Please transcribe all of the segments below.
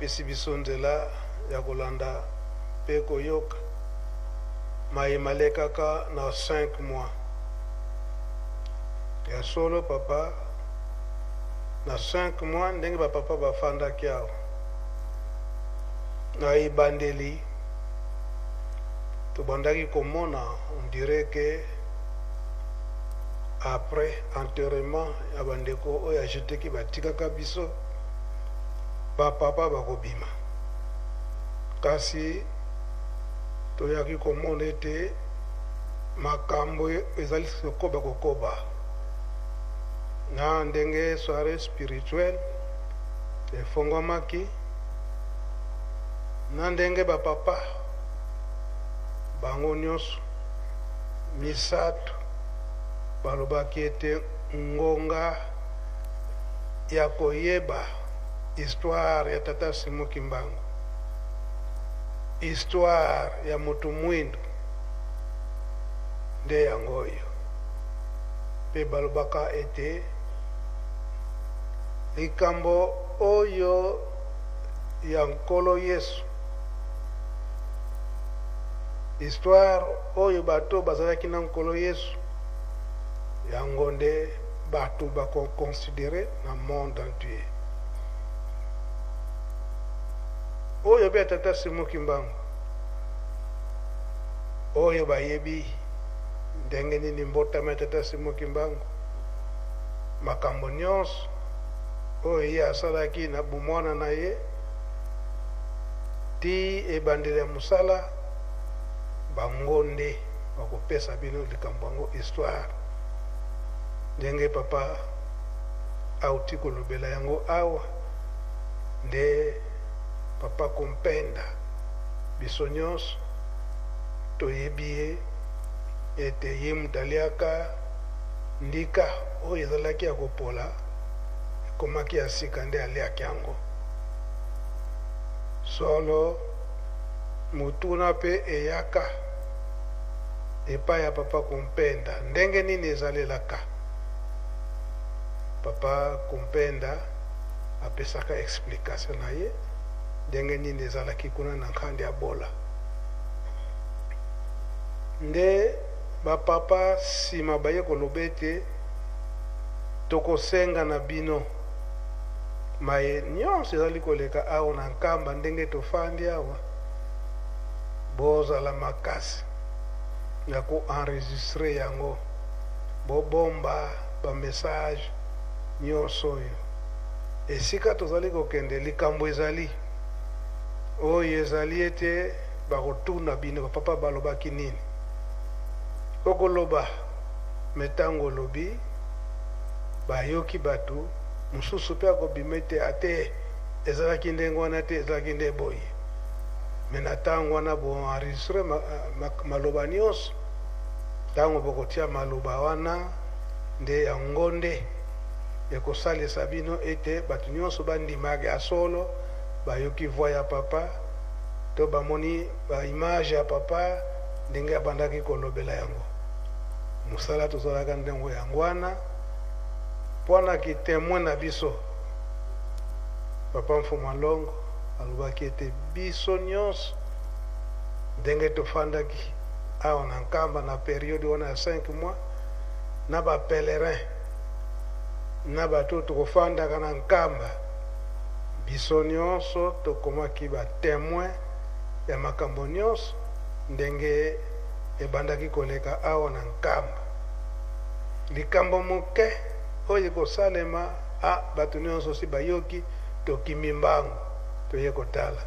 apesi biso nzela ya kolanda mpe koyoka mayema lekaka na 5 mois ya solo papa na 5 mois ndenge bapapa bafandaki awa na ebandeli tobandaki komona on dirait que après enterrement ya bandeko oyo ajeteki batikaka biso bapapa bakobima kasi toyaki komona ete makambo ezali kokoba kokoba na ndenge soirée spirituelle efongwamaki na ndenge bapapa bango nyonso misato balobaki ete ngonga ya koyeba histoire ya tata Simon Kimbangu, histoire ya moto mwindo nde yango oyo mpe balobaka ete likambo oyo ya nkolo Yesu, histoire oyo bato bazalaki na nkolo Yesu yango nde bato bakoconsidere na monde entier. Oyo mpe tata Simon Kimbangu oyo bayebi ndenge nini mbotama tata Simon Kimbangu, makambo nyonso oyo ye asalaki na bomwana na ye ti ebandeli ya mosala bango nde bakopesa bino likambo yango histoire ndenge papa auti kolobela yango awa nde papa kompenda biso nyonso toyebi ye ete ye mutu aliaka ndika oyo ezalaki ya kopola ekomaki ya sika nde aliaki yango solo mutuna mpe eyaka epai ya papa kompenda ndenge nini ezalelaka. Papa kompenda apesaka explication na ye ndenge nini ezalaki kuna na nkandi ya bola nde bapapa nsima baye koloba ete tokosenga na bino maye nyonso ezali koleka awa na nkamba ndenge tofandi awa bozala makasi ya koenregistre yango bobomba bamessage nyonso oyo esika tozali kokende likambo ezali oyo ezali ete bakotuna bino bapapa balobaki nini okoloba metango olobi bayoki bato mosusu mpe akobima ete ate ezalaki ndenge wana te ezalaki nde boye me na ntango wana boenregistre maloba nyonso ntango bokotia maloba wana nde yango nde ekosalisa bino ete bato nyonso bandimaki ya solo bayoki voi ya papa to bamoni baimage ya papa ndenge abandaki kolobela yango mosala tozalaka ndenge yango wana mpona kitemoin na biso papa Mfuma Longo alobaki ete biso nyonso ndenge tofandaki awa na nkamba na periode wana ya 5 mois na bapelerin na bato tokofandaka na nkamba biso nyonso tokomaki batemoin ya makambo nyonso ndenge ebandaki koleka awa na nkamba likambo moke oyo ekosalema bato nyonso si bayoki tokimi mbangu toye kotala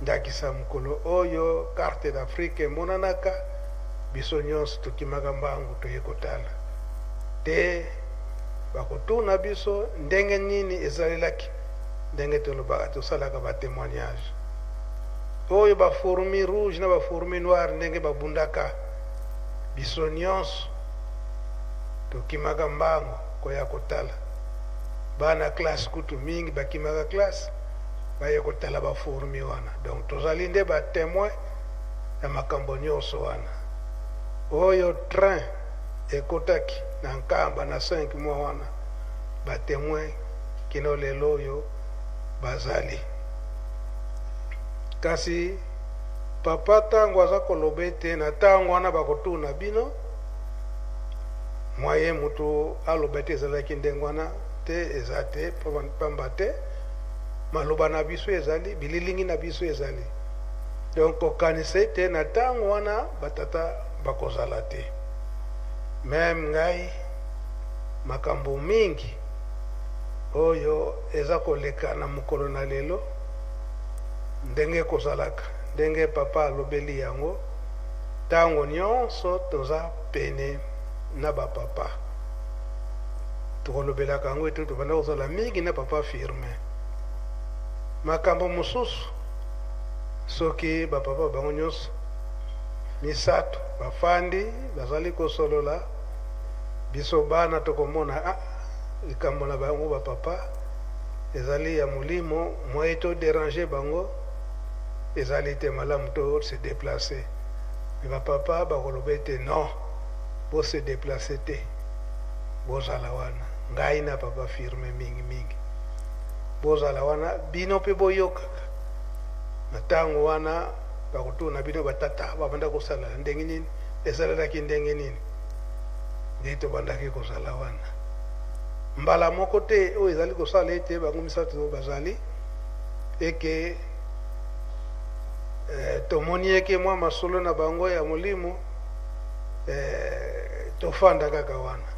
ndakisa mokolo oyo carte d'Afrique emonanaka biso nyonso tokimaka mbangu toye kotala te bakotuna biso ndenge nini ezalelaki ndenge tolobaka tosalaka batémoignage oyo bafourmi rouge na bafourmi noire ndenge babundaka biso nyonso tokimaka mbangu koya kotala bana classe kutu mingi bakimaka classe baye kotala bafourmi wana donc tozali nde batémoin ya makambo nyonso wana oyo train ekotaki na nkamba na 5 mois wana batémoin kino lelo oyo bazali kasi papa ntango aza koloba ete na ntango wana bakotuna bino mwaye moto aloba ete ezalaki ndenge wana te eza te pamba te maloba na biso ezali bililingi na biso ezali donc okanisa ete na ntango wana batata bakozala te meme ngai makambo mingi oyo eza koleka na mokolo na lelo ndenge kozalaka ndenge papa alobeli yango ntango nyonso toza pene na bapapa tokolobelaka yango ete tobanda kozala mingi na papa firme makambo mosusu soki bapapa bango nyonso misato bafandi bazali kosolola biso bana tokomona likambo na bango bapapa ezali ya molimo moye to déranger bango ezali te malamu to se déplacer me bapapa bakoloba ete non bo se déplacer te bozala wana ngai na papa firme mingi bozala wana bino mpe boyokaka na ntango wana bakotuna bino batata babanda kosala ndenge nini esalelaki ndenge nini nde tobandaki kozala wana mbala moko te oyo ezali kosala ete bango misato bazali eke tomoni eke mwa masolo na bango ya molimo tofanda kaka wana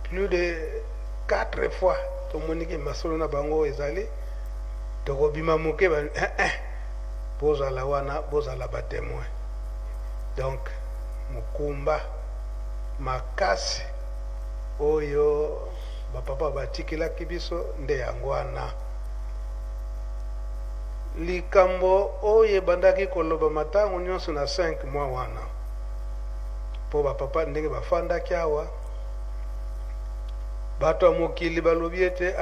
plus de 4 fois tomoniki masolo na bango ezali tokobima moke bozala wana bozala batemoin donc mokumba makasi oyo bapapa batikelaki biso nde yango wana likambo oyo ebandaki koloba matango nyonso na 5 mois wana mpo bapapa ndenge bafandaki awa bato ya mokili balobi ete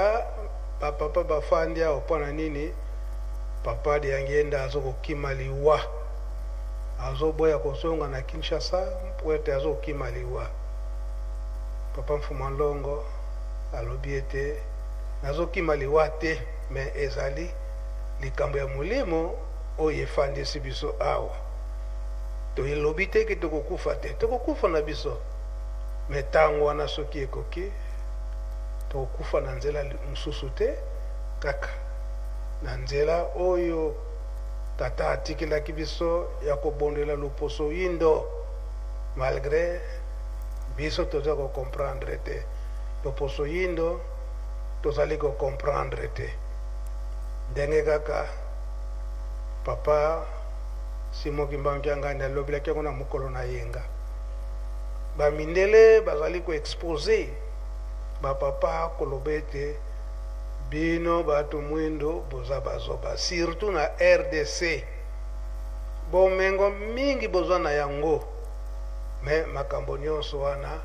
bapapa bafandi awa mpona nini papa de yangenda azokokima liwa azoboya kozonga na Kinshasa mpo ete azokokima liwa papa Mfuma Longo alobi ete nazokima liwa te me ezali likambo ya molimo oyo efandisi biso awa toyelobi te ke tokokufa te tokokufa na biso me ntango wana soki ekoki tokokufa na nzela mosusu te kaka na nzela oyo tata atikelaki biso ya kobondela loposo yindo malgré biso toza kocomprendre te loposo yindo tozali kocomprendre te ndenge kaka papa Simon Kimbangu Kyangani alobelaki yango na mokolo na yenga bamindele bazali koexpose bapapa koloba ete bino bato mwindo boza bazoba surtout na RDC bomengo mingi bozwa na yango me makambo nyonso wana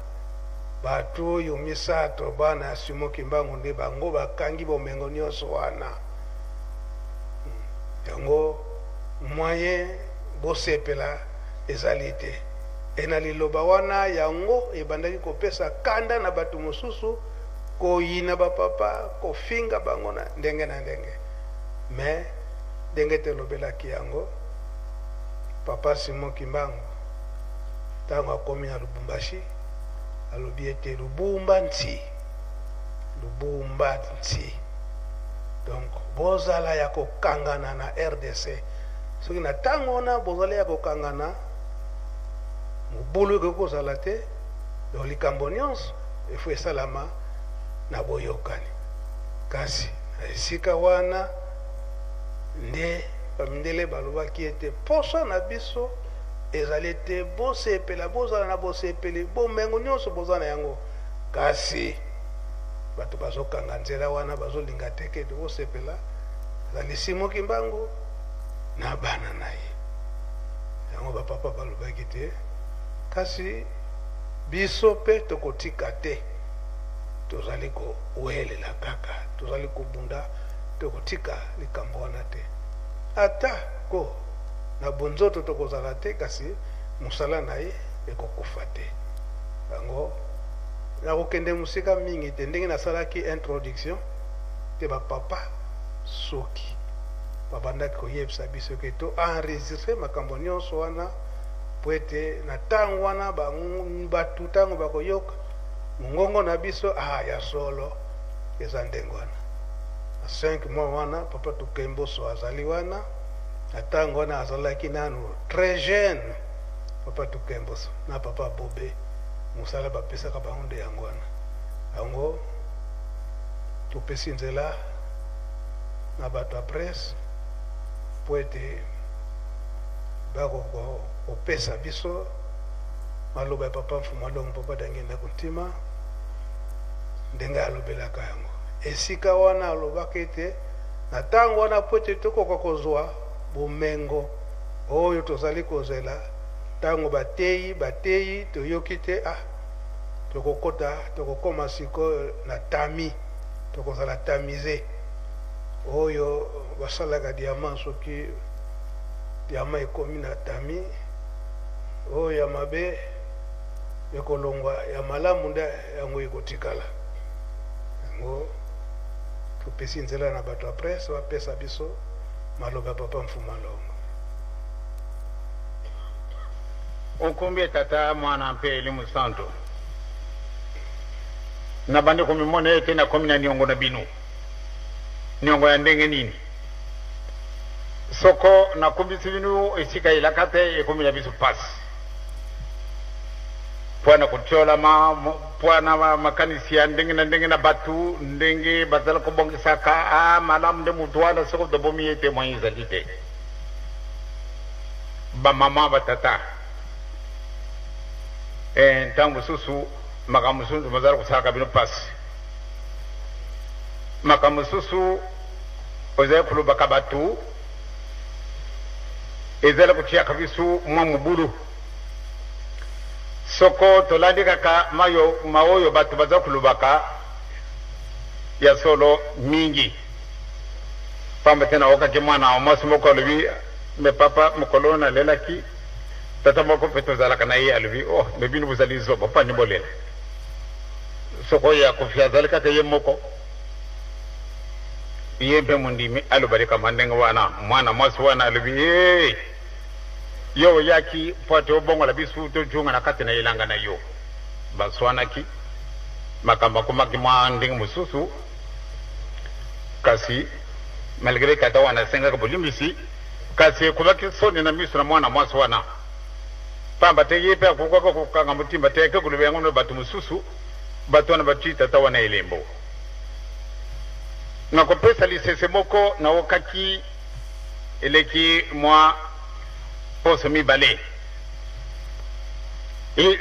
bato oyo misato bana ya Simon Kimbangu nde bango bakangi bomengo nyonso wana yango moyen bosepela ezali te ena liloba wana yango ebandaki kopesa kanda na bato mosusu koyina bapapa kofinga bango na ndenge me ndenge telobelaki yango papa Simon Kimbangu ntango akomi na Lubumbashi alobi ete Lubumba nti donc bozala ya kokangana na RDC soki na ntango wana bozala ya kokangana mobulu ekoki kozala te donc likambo nyonso efo esalama na boyokani kasi na esika wana nde bamindele balobaki ete poso na biso ezali te bosepela bozala na bosepeli bomengo nyonso bozala na yango kasi bato bazokanga nzela wana bazolinga teke ete bosepela ezali Simon Kimbangu na bana na ye yango bapapa balobaki te kasi biso mpe tokotika te tozali kowelela kaka tozali kobunda tokotika likambo wana te ata ko na bonzoto tokozala te kasi mosala na ye ekokufa te yango nakokende mosika mingi te ndenge nasalaki introduction te bapapa soki babandaki koyebisa biso ke to enregistre makambo nyonso wana po ete na ntango wana bato ntango bakoyoka mongongo na biso ya solo eza ndenge wana na 5 mois wana papa Tukemboso azali wana na ntango wana azalaki nanu très jeune papa Tukemboso na papa Bobe mosala bapesaka bango nde yango wana yango topesi nzela na bato ya presse po ete bakopesa biso maloba ya papa Mfumalongo papa Dangenda Kuntima ndenge alobelaka yango esika wana alobaka ete na ntango wana po ete tokoka kozwa bomengo oyo tozali kozela ntango bateyi toyoki te tokokoma sikoyo na tami tokozala tamize oyo basalaka diamant soki diamant ekomi na tami oyo ya mabe ekolongwa ya malamu nde yango ekotikala yango topesi nzela na bato ya presse bapesa biso maloba ya papa Mfumalongo. Ukumbi tata mwana mpe elimu santo na bande kumimone ete na komi na niongo na binu niongo ya ndenge nini soko na kumbisi binu esika ilakate ekomi na bisu pasi pwana kutiola pwana makanisi ya ndenge na batu ndenge bazala kubongisaka malamu nde mutu wana soko dabomi ete mwanyi zalite ba mama batata ntango susu makamususu mazala kusaka bino pasi makamususu ozaye kulubaka batu ezala kuchiaka bisu mwa mubulu soko tolandikaka maoyo batu baza kulubaka ya solo mingi pamba tena wakaki mwana omwasi moko alobi me papa mokolo na lelaki tata moko pe tozalaka na ye alobi me bino bozali zoba pa nibolela soko ya kofi azali kaka ye moko ye mpe mundimi alobalika mandenge wana mwana mwasi wana alobi yo yaki pote obongola bisu tojunga na kati na ilanga na yo baswanaki makamba kumaki mwa ndenge mususu kasi malgré kata wana senga ka bolimisi kasi kubaki soni na misu na mwana mwasi wana pamba te yepe akukaka kukanga mutimba teke kulubenga no batu mususu batu wana batita ta wana elembo na kopesa lisese moko na wakaki eleki mwa poso mibale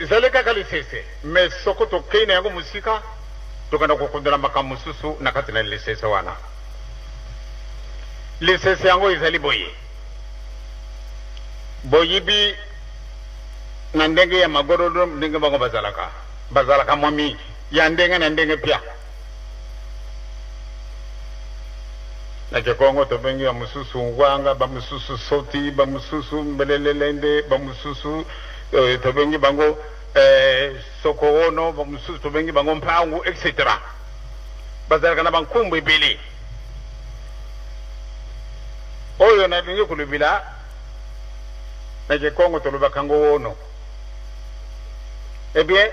zale kaka lisese me soko tokei na yango musika tokanda kukundela makamu mususu na kati na lisese wana lisese yango ezali boye boyibi na ndenge ya magorolo ndenge bango bazalaka mwa mingi ya ndenge na ndenge pia na Kongo tobengi ya mususu ngwanga ba mususu soti ba mususu mbelelelende ba mususu tobengi bango soko ono ba mususu tobengi bango mpangu etc. bazalaka na bankumbu ebele oyo na ndenge kulubila na Kongo tolubaka ngo ono bien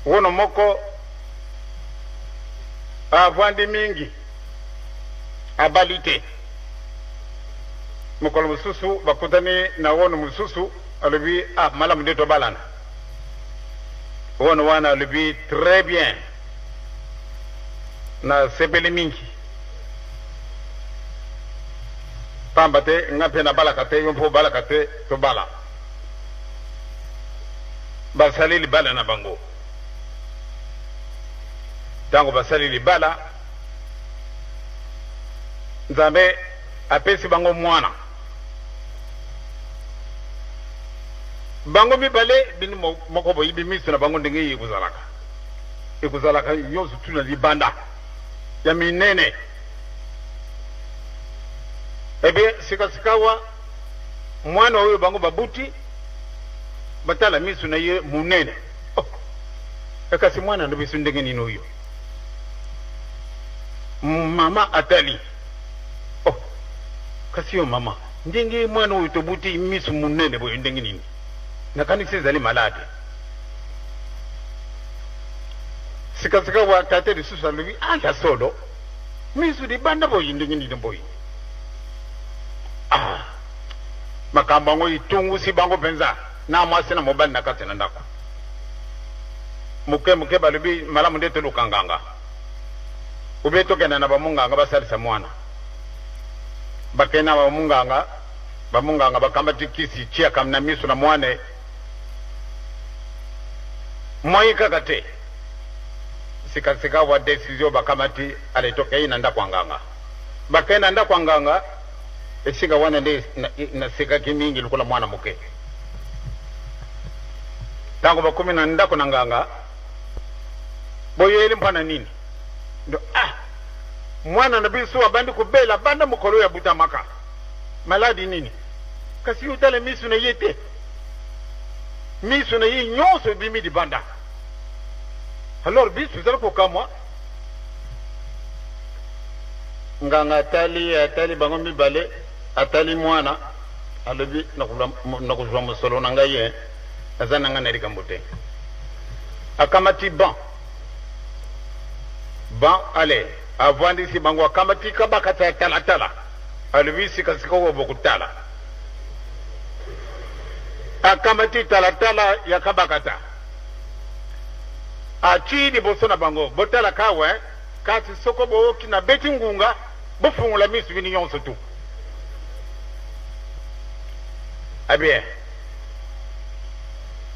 wono moko avandi mingi abalite mokolo mususu bakutani na wono mususu alobi malamu nde tobalana wono wana alobi très bien na sebele mingi pamba te ngape na balaka te yompo balaka te tobala basali libala na bango tango basali libala nzambe apesi bango mwana bango mibale bini moko boyibi miso na bango ndenge ekuzalaka nyonso tuna libanda ya minene ebe sikasikawa mwana oyo bango babuti batala miso na ye munene ekasi mwana ndo bisu ndenge nini oyo mama atali oh kasi yo mama ndenge mwana oyo tobuti misu munene boyo ndenge nini nakanisi ezali malade sikasika wa tate lisusu alobi ya solo misu libanda boyi ndenge nini boyi makambo yango itungusi bango mpenza na mwasi na mobali na kati na ndako muke balobi malamu nde toluka nganga ube tokenda na bamunganga basalisa mwana bakena bamunganga bakambati kisi chiaka na misu na mwane mwai kaka te sikasika wa desizio bakamati alitoka ina nda kwa nganga bakena nda kwa nganga esika wana nde na sika kimingi lukula mwana muke tango bakumi na nda kuna nganga boyo eli mpana nini ndo mwana na bisu abandi kubela banda mukolo ya butamaka maladi nini kasi utale misu na yete misu na yi nyonso bimi di banda alors bisu zala ko kamwa nganga atali bango mibale atali mwana alobi nakuzwa musolo na ngaye azana ngana likambote akamati ban ale avandisi bango akamati kabakata talatala alobi sikasika wo bokutala akamati talatala ya kabakata achidi bosona bango botala kawe kasi soko bo kina beti ngunga bofungula misu bini nyonso tu abie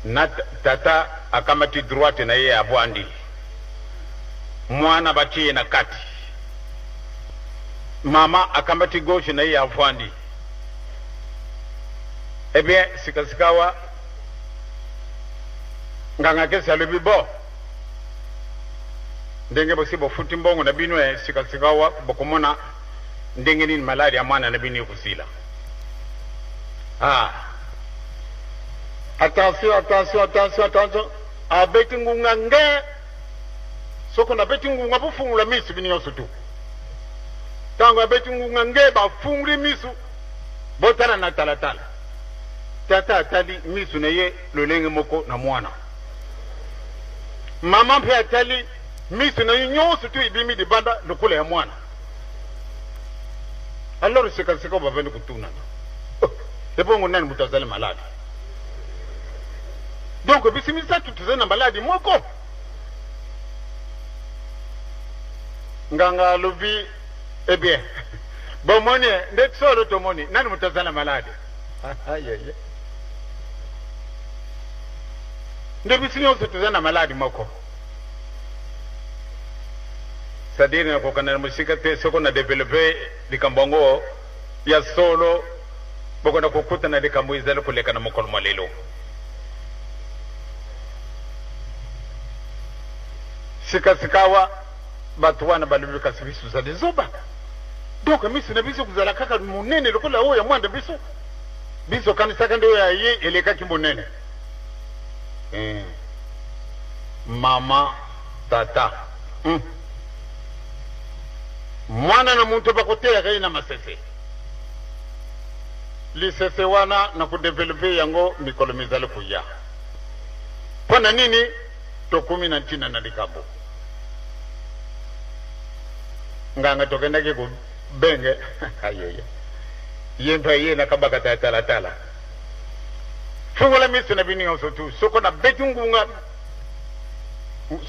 na tata akamati droite na ye abwandi mwana batie na kati mama akamati gauche na ye avwandi ebie sikasikawa nganga kesi alobi bo ndenge bosi bofuti mbongo na bino sikasikawa bokomona ndenge nini maladi ya mwana na bino kusila attention abeti ngunga nge soko na beti ngunga bufungula misu bini yoso tu tango abeti ngunga nge bafunguli misu botala na talatala tata atali misu na ye lolenge moko na mwana mama mpe atali misu na ye nyonso tu ibimi di banda lokula ya mwana alors sikasika babeni kutuna ebongo nani mutu azali maladi donc bisimisa tutuze na maladi moko nganga alobi bien bomoni nde solo tomoni nani mutu azali maladi nde bisimisa tutuze na maladi moko sadiri na kokana musika te soko na developer likambongo ya solo boko na kukuta na likambo izali kuleka na mokolo malelo sikasikawa batu wana balibika sibisu za zoba donc misu na biso kuzala kaka munene lokola oya mwanda biso kanisa kande oya ye eleka kimbonene mama tata mwana na muntu bakotela kai na masese lisese wana na kudevelope yango mikolo mizali kuya pona nini to 19 na likabo nganga tokenda ke ku benge ayeye yemba ye na kabaka talatala fungula misu na bini yoso tu soko na betungunga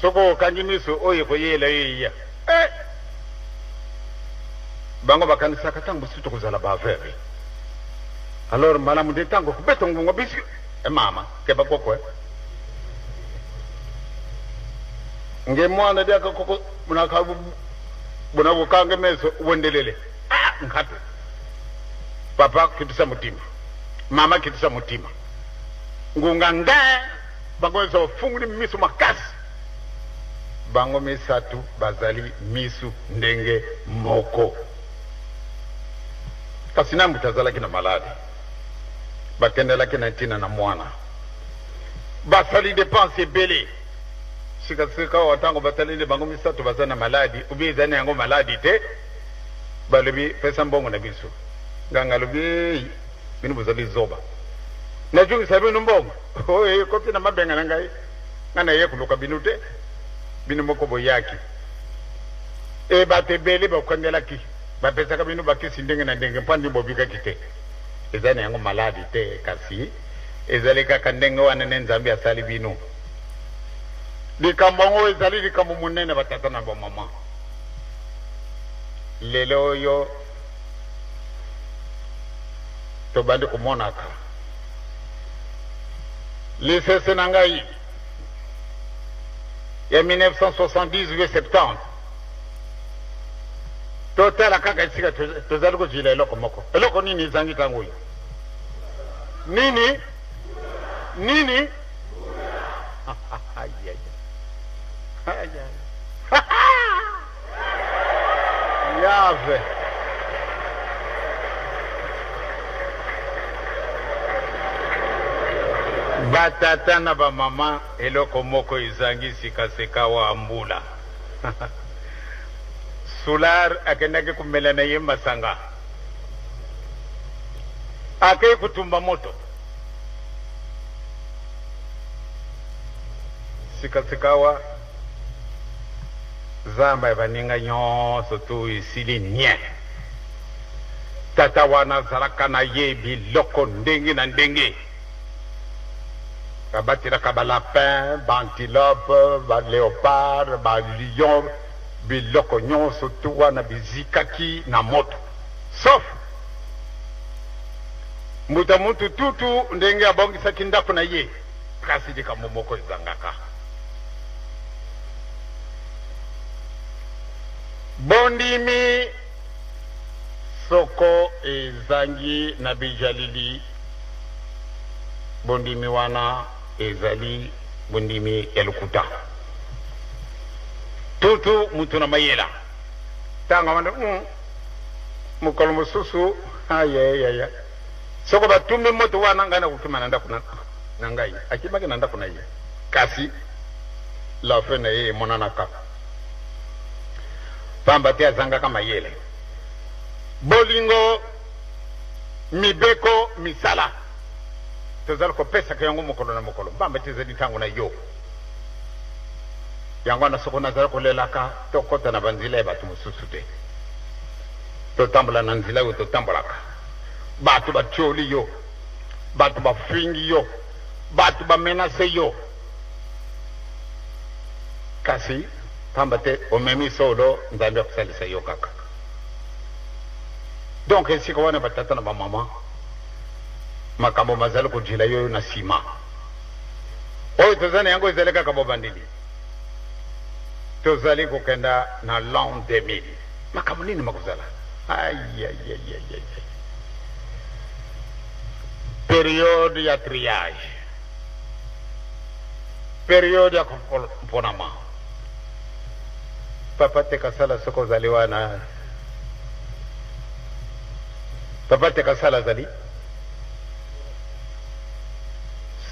soko kanji misu oye ko yela yeya bango bakanisa katango suto kuzala bavere alors malamu de tango kubeto ngungo bisi mama ke bakoko nge mwana de akoko bunakabu bunabu kange meso wendelele ngatu papa kitisa mutima mama kitisa mutima ngunga nga bango zo funguli misu makasi bango misatu bazali misu ndenge moko kasi nambu tazala kina maladi bakendela kina ntina na mwana basali dépense belé sika watango batalile bango misatu bazana maladi ubizana yango maladi te balobi pesa mbongo na biso nganga lobi bino bozali zoba na jungi sabi mbongo oye kopti na mabenga na ngai ngana ye kuluka bino te bino moko boyaki e batebele bakondelaki bapesa ka bino bakisi ndenge na ndenge mpandi bobika kite ezana yango maladi te kasi ezali kaka ndenge wana ne nzambe asali bino likambo ngo ezali likambo munene batata na bamama lelo oyo tobandi kumonaka lisese na ngai ya 1970 totala kaka esika tozali kozwila eloko moko eloko nini ezangi ntango oyo nini yave batata na bamama eloko moko ezangi sikaseka wa mbula Sular akendaki kumela na ye masanga akei kutumba moto sikasekawa zamba baninga nyonso tu isili nye tata wana azalaka na ye biloko ndenge na ndenge babatilaka balapin baantilope baléopard balion biloko nyonso tu wana bizikaki na moto sauf mbuta mutu tutu ndenge abongisaki ndako na ye kasi likambo moko ezangaka bondimi soko ezangi na bijalili bondimi wana ezali bondimi ya lokuta tutu mutu na mayela tanga wanda mukolo mosusu ayayaya soko batumi moto wana ngai na kukima na ndako na ngai akimaki na ndako na ye kasi la fe na ye emonanaka pamba te azangaka mayele bolingo mibeko misala tozali kopesaka yango mokolo na mokolo pamba te ezali ntango na yo yango wana soko nazali kolelaka tokota na banzela ya bato mosusu te totambola na nzela oyo totambolaka bato batioli yo bato bafingi yo bato bamenase yo kasi pamba te omemi solo nzambe akusalisa yo kaka donc esika wana batata na bamama makambo mazali kojila yo na nsima oyo tozali yango ezali kaka bobandeli tozali kokenda na l'an 2000 makambo nini makozala période ya triage période ya mponama papa te kasala soko ozali wana papa te kasala zali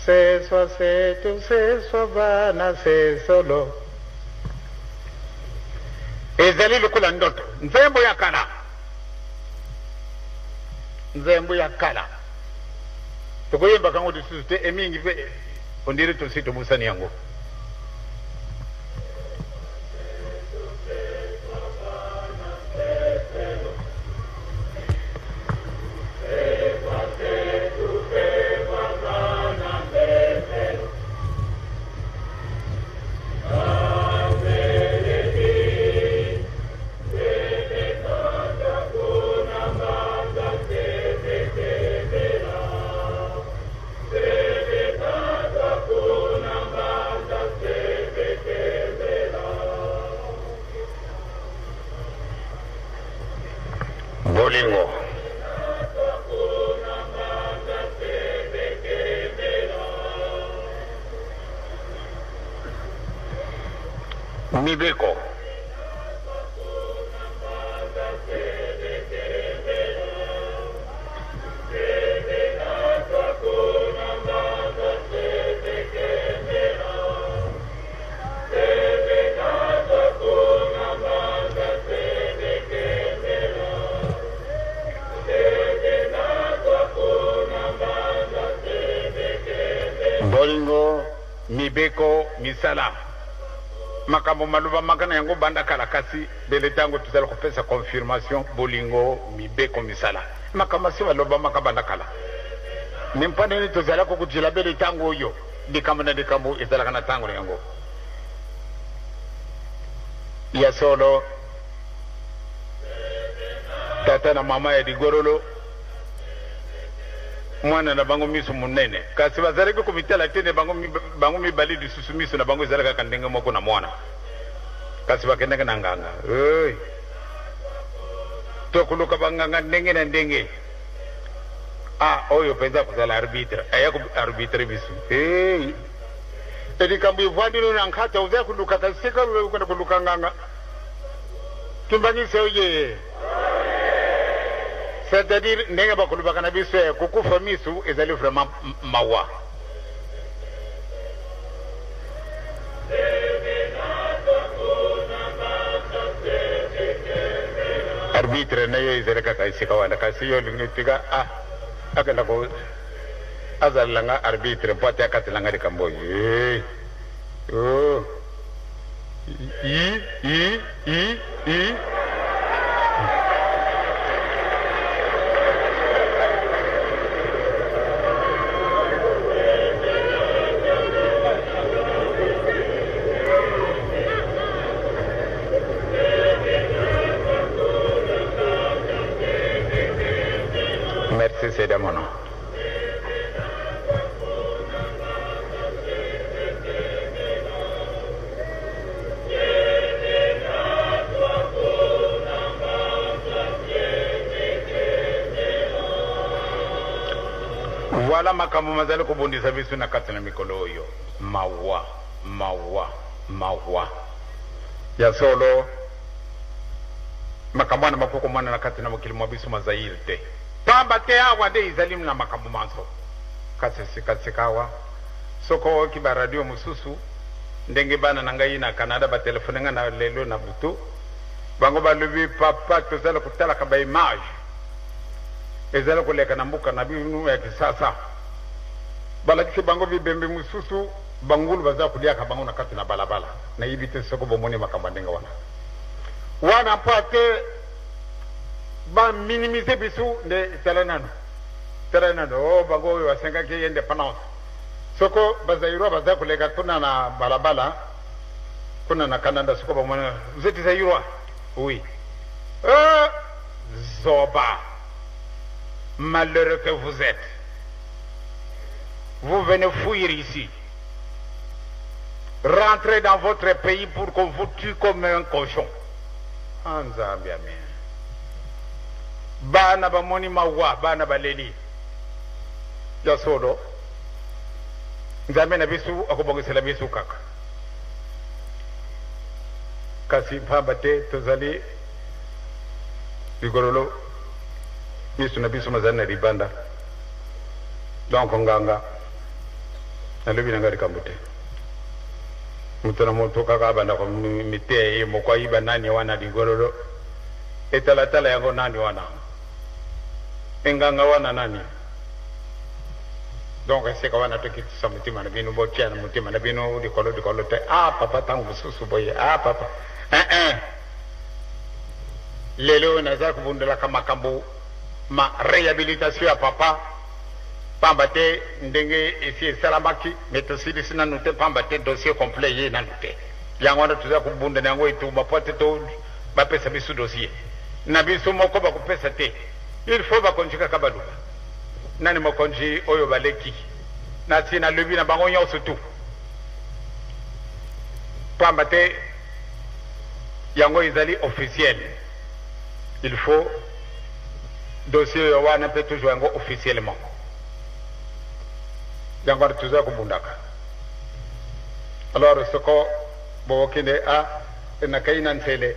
seswa setu seswa bana sesolo ezali lokola ndoto nzembo ya kala tokoyemba kango lisusu te emingi pe ondiri tosi tobusani yango bolingo mibeko mibeko misala makambo maluba makana yango banda kala kasi bele tango tuzala kopesa confirmation bolingo mibeko misala makambo si baloba makabanda kala nimpane ni tuzala ko kujila bele tango yo likambo na likambo ezala kana tango yango ya solo tata na mama ya digorolo mwana na bango misu munene kasi bazalaki komitala tene bango mibali lisusu misu na bango ezalaka kaka ndenge moko na mwana kasi bakendaka na nganga tokuluka banganga ndenge na ndenge oyo mpenza kozala arbitre ayako arbitre biso elikambo ivwandino na nkata uza kuluka kasika ukenda kuluka nganga kimbangise oye c'est-à-dire ndenge bakolobaka na biso kokufa misu ezali vraiment mawa arbitre na yo ezali kaka esika wana kasi yo lingi tika akenda ko azalanga arbitre mpo ate akatelanga likambo oyo merci c'est de mon nom. Voilà makambo mazali kobondisa biso na kati na mikolo oyo mawa ya solo makambo na makoko mwana na kati na mokili mwa biso mazaire te pamba te awa nde ezali na makambo manso katsikawa soko kiba radio mususu ndenge bana na ngai na Canada batelefone nga na lelo na butu bango balobi papa tozala kutala ka ba image ezala koleka na mbuka na binu ya kisasa balakisi bango bibembe mususu bangulu baza kulia ka bango na kati na balabala na yibite soko bomoni makambo ndenge wana pate ba minimiser bisu de talanano bango wa 5 ki indépendance soko bazairwa baza koleka kuna na balabala kuna na Canada soko bomoni vous êtes zairwa oui zoba malheureux que vous êtes, vous venez fuir ici, rentrez dans votre pays pour qu'on vous tue comme un cochon. En Zambia, bana ba moni mawa bana ba leli ya solo nzambe na bisu akobongesela bisu kaka kasi pambate tozali bigorolo misu na biso mazana ribanda donc nganga nalobi na ngari kambute mutana moto kaka banda ko mite mo kwa iba nani wana ligororo etala yango nani wana enganga wana nani donc c'est ka wana to kitisa mutima na bino botia na mutima na bino dikolo te papa tangu susu boye papa lelo naza kubundela kama kambo ma réhabilitation à papa pambate ndenge esi salamaki metosidi sina note pambate dossier complet ye na note yango ndo tuza kubunda nango itu bapote to bapesa bisu dossier na bisu moko bakupesa te il faut bakonjika kabaluka nani mokonji oyo baleki na sina lebi na bango nyonso tu pambate yango izali officiel il faut dossier wana peut toujours ngo officiellement yango tuza kubundaka alors soko bokinde na kaina ntele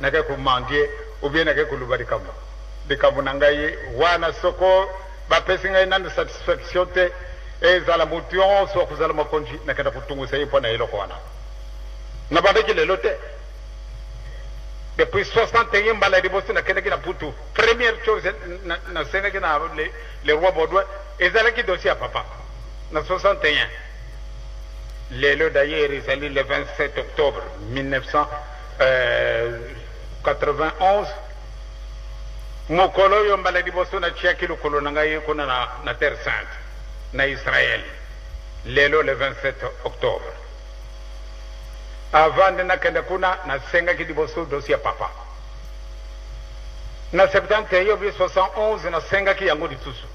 na ka kumandie ou bien na ka kulubari kamo de kamo nangai wana soko ba pesinga ina satisfaction te ezala mution so kuzala makonji na kada kutungusa yipo na iloko wana na badaki lelo te depuis 61 baladi bosi na kenda kina putu première chose na senga kina le roi Baudouin ezala ki dossier à papa na 61 lelo d'ailleurs ezali le 27 octobre 1991 mokolo oyo mbala liboso natiaki lokolo na ngai kuna na terre sainte na Israel lelo le 27 octobre. Avant de nakende kuna nasengaki liboso dosi ya papa na 71 bi 71 nasengaki yango lisusu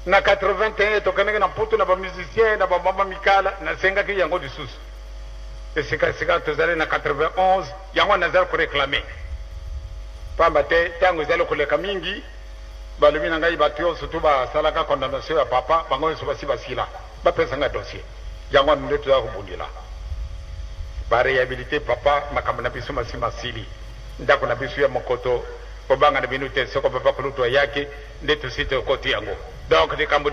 na 81 tokanaki na putu na bamusicien na bamama mikala nasengaki yango lisusu esika tozali na 91 yango nazali koreklame pamba te ntango ezali koleka mingi balobi na ngai bato nyonso tu basalaka condamnation ya papa bango nyonso basi basila bapesanga dossier yango nde tozala kobundela barehabilite papa makambo na biso masi masili ndako na biso ya mokoto kobanga na bino te soko papa kolutwa yake nde tosi tokoti yango donc likambo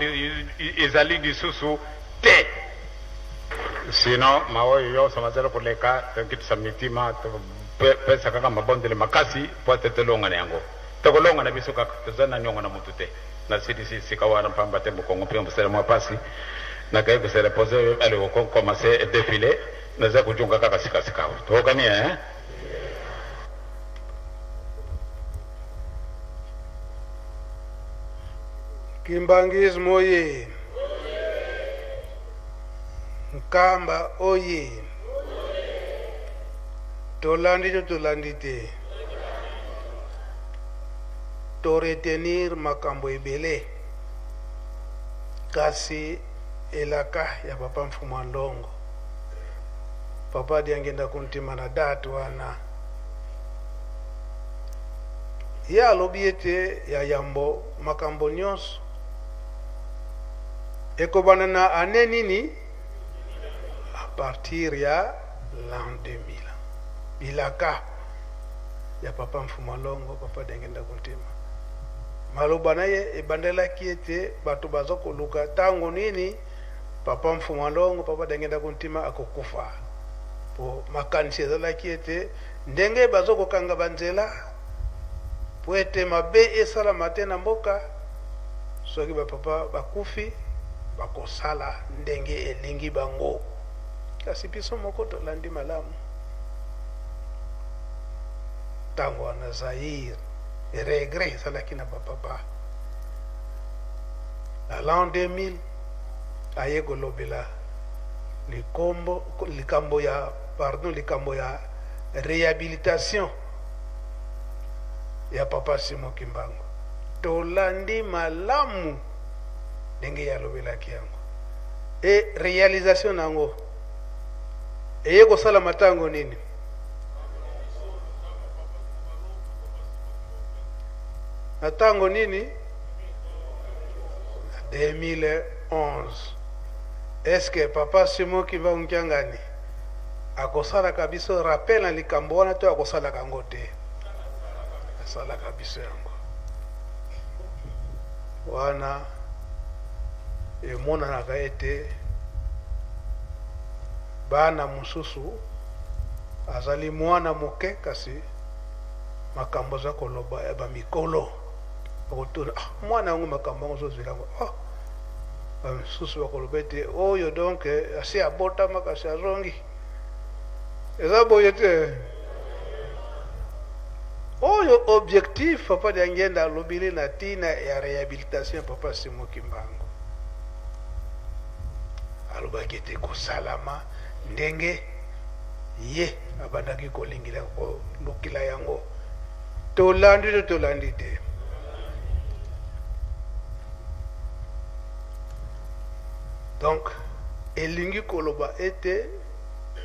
ezali lisusu te sino maoyo nyonso mazali koleka tonkitisa mitima pesa kaka mabondele makasi po ate tolonga na yango tokolonga na biso kaka toza na niongo na mutu te na sidisi sika wana pamba te mokongo mpe mosala mwa pasi nakayi kosala pose ale kokomase défilé naza kujunga kaka sikasikawa tokani Kimbangis oye, Nkamba oye, Tolandi tolandite, to retenir makambo ebele, kasi elaka ya papa Mfuma Ndongo. Papa diangenda kuntima na datu wana. Ya lobiete ya yambo makambo nyonso. Ekobana na ane nini a partir ya l'an 2000 bilaka ya papa Mfuma Ndongo papa dengenda kuntima maloba naye ebandela kiete bato bazokoluka tango nini papa Mfuma Ndongo papa dengenda kuntima akokufa po makanisi ezala kiete ndenge bazokokanga banzela po ete mabe esala mate na mboka soki bapapa bakufi bakosala ndenge elingi bango kasi biso moko tolandi malamu tango wana Zaire regret ezalaki na bapapa na l'an 2000 aye kolobela likambo ya réhabilitation ya papa Simon Kimbangu tolandi malamu ndenge yalobelaki yango e réalisation nango eye kosala matango nini matango nini 2011 est-ce que papa Simon Kimbangu Nkiangani akosala kabiso rappel na likambo wana to akosala kango te asala kabiso yango wana emonanaka ete bana mosusu azali mwana moke kasi makambo za koloba ya bamikolo bakotuna mwana yango makambo yango zozwilango bamisusu bakoloba ete oyo donc asi abotama kasi azongi eza boye te oyo objectif papa diangenda alobili na tina ya réhabilitation papa Simon Kimbangu alobaki ete kosalama ndenge ye abandaki kolingila kolukila yango tolandi te donc elingi koloba ete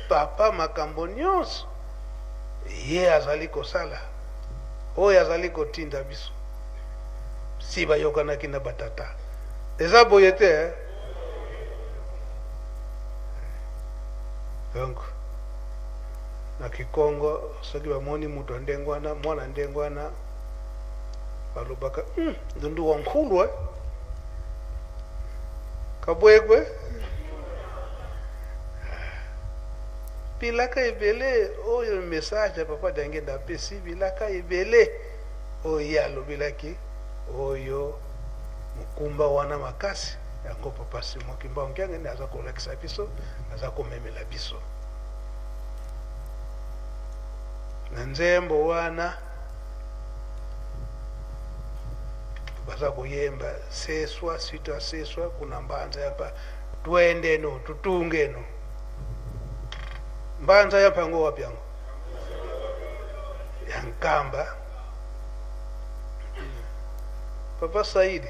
papa makambo nyonso ye azali kosala oyo azali kotinda biso si bayokanaki na batata eza boye te donc na Kikongo soki bamoni mutu ndengwana mwana ndengwana balobaka ndundu wa nkulu kabwekwe bilaka ebele oyo message papa dangenda pesi bilaka ebele oyo alobelaki oyo mukumba wana makasi yango papa Simon Kimbangu ngene aza kolakisa biso aza komemela biso na nzembo wana baza kuyemba seswa sita seswa kuna mbanza yapa twende no tutunge no mbanza yapa ngo wapi yango yankamba papa Saidi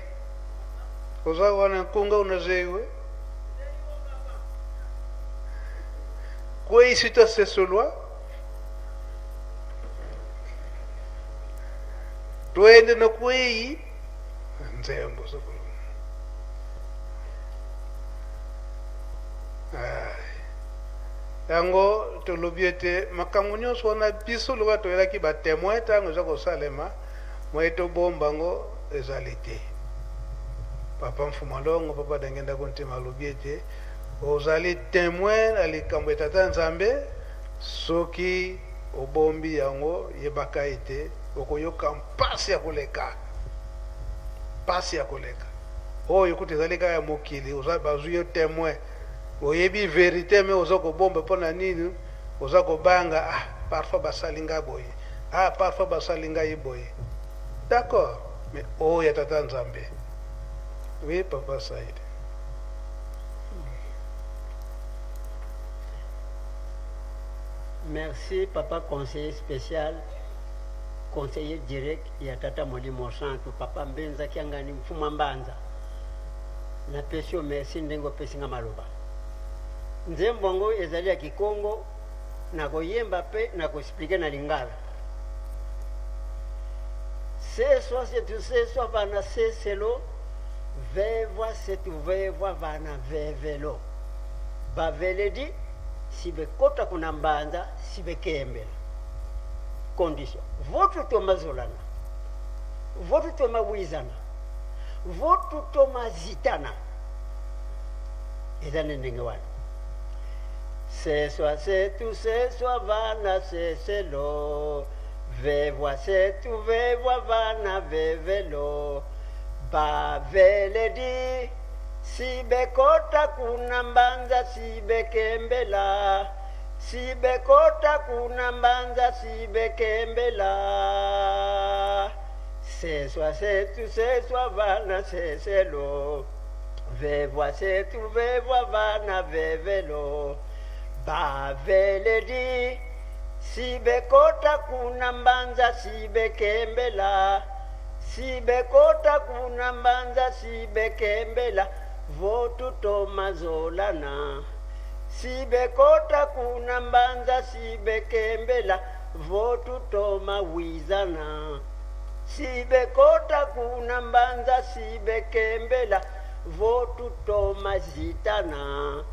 koza wana kunga unazewe kwe sita sesolwa twende no kwe nzembo sokolo yango tolobiete makambo nyonso wana biso loba toyelaki batemoin ntango eza kosalema moye tobomba ngo ezali te papa Mfumalongo papa Dangenda Kontima alobi ete ozali témoin na likambo etata Nzambe soki obombi yango yebaka ete okoyoka mpasi ya koleka pasi ya koleka oyo kuti ezali kaka ya mokili oza bazwi yo témoin oyebi vérité me oza kobomba mpona nini oza kobanga parfois basali ngai boye parfois basali ngai boye d'accord mais oyo ya tata Nzambe. Oui, papa Saïd. Merci, papa conseiller spécial, conseiller direct, ya tata Molimo Santo, papa Mbenza Kiangani Mfuma Mbanza. Na pesio merci ndengo pesinga maloba. Nzembongo ezali ya Kikongo, na koyemba pe na koexplique na Lingala. Seswa setu seswa vana seselo, vevwa setu vevwa vana vevelo. Baveledi sibe kota kuna mbanza sibe kembela. Condition. Votre toma zolana. Votre toma wizana. Votre toma zitana. Ezane ndenge wana. Seswa setu seswa vana seselo. Vevwa setu vevwa vana vevelo. Baveledi sibe kota kuna mbanza sibe kembela. Sibe kota kuna mbanza sibe kembela. Seswa setu seswa vana seselo. Vevwa setu vevwa vana vevelo. Baveledi sibe kota kuna mbanza sibe kembela. Sibe kota kuna mbanza sibe kembela. Votu toma zolana. Sibe kota kuna mbanza sibe kembela. Votu toma wizana. Sibe kota kuna mbanza sibe kembela. Votu toma zitana.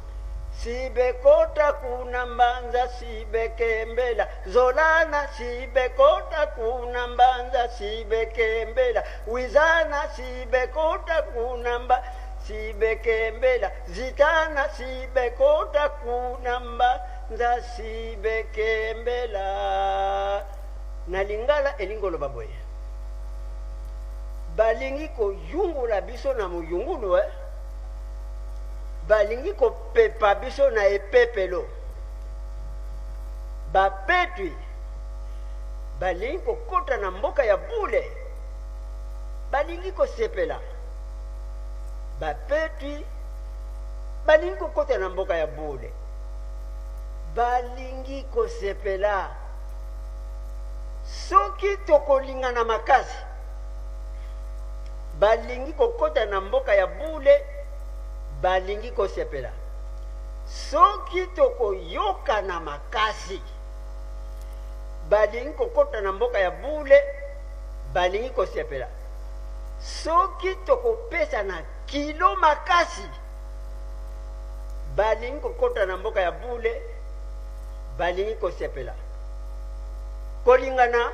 Sibe kota kuna mbanza sibe kembela. Zolana sibe kota kuna mbanza sibe kembela. Wizana sibe kota kuna mbanza sibe kembela. Zitana sibe kota kuna mbanza sibe kembela. Na Lingala elingolo baboye. Balingi ko yungula biso na muyungulu balingi ko pepa biso na epepelo. Bapetwi balingi ko kota na mboka ya bule. Balingi ko sepela. Bapetwi balingi ko kota na mboka ya bule. Balingi ko sepela. Soki tokolinga na makasi. Balingi ko kota na mboka ya bule. Balingi ko sepela. Soki toko yoka na makasi. Balingi ko kota na mboka ya bule. Balingi ko sepela. Soki toko pesa na kilo makasi. Balingi ko kota na mboka ya bule. Balingi ko sepela. Kolingana.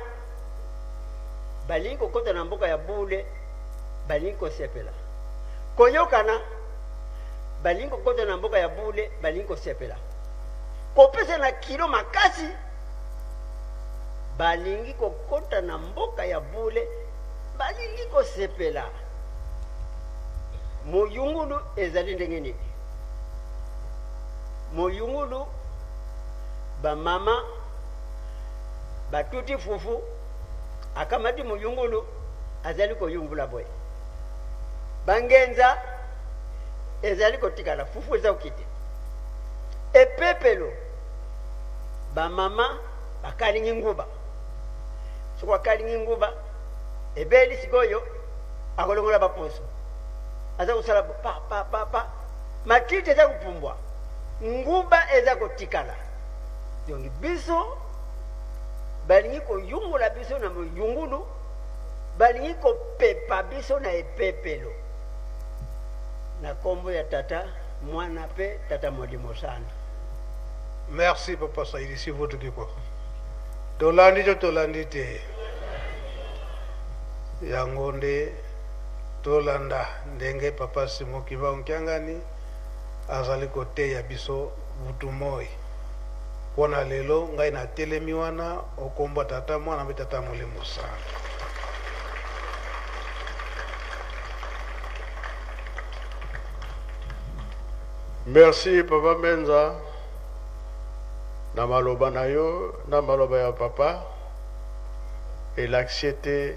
Balingi ko kota na mboka ya bule. Balingi ko sepela. Koyokana. Balingi ko kota na mboka ya bule. Balingi ko sepela. Kopesa na kilo makasi. Balingi ko kota na mboka ya bule. Balingi ko sepela. moyungulu ezali ndenge nini. Moyungulu bamama batuti fufu akamati moyungulu azali koyungula boye, bangenza ezali kotikala fufu eza okite, epepelo bamama bakalingi nguba, soko bakalingi nguba ebeli sikoyo akolongola baposo aza kusala pa matiti eza kupumbwa, nguba eza kotikala. Donc biso balingi koyungula biso na moyungulu, balingi kopepa biso na epepelo, na kombo ya tata mwana pe tata molimo sana. Merci Papa Saidi, si vous tout quoi. Tolandi to tolandi te. Yangonde tolanda ndenge Papa Simoki ba onkiangani azali kote ya biso butumoi. Pona lelo ngai na telemi wana okomba tata mwana pe tata molimo sana. Merci Papa Menza na maloba na yo na maloba ya papa et l'accepter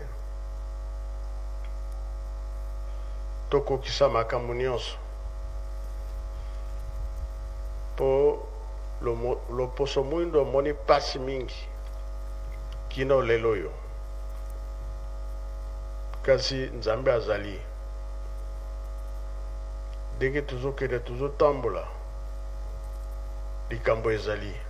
tokokisa makambo nyonso po loposo mwindo omoni pasi mingi kino lelo yo, kasi Nzambe azali ndenge tozokende tozotambola likambo ezali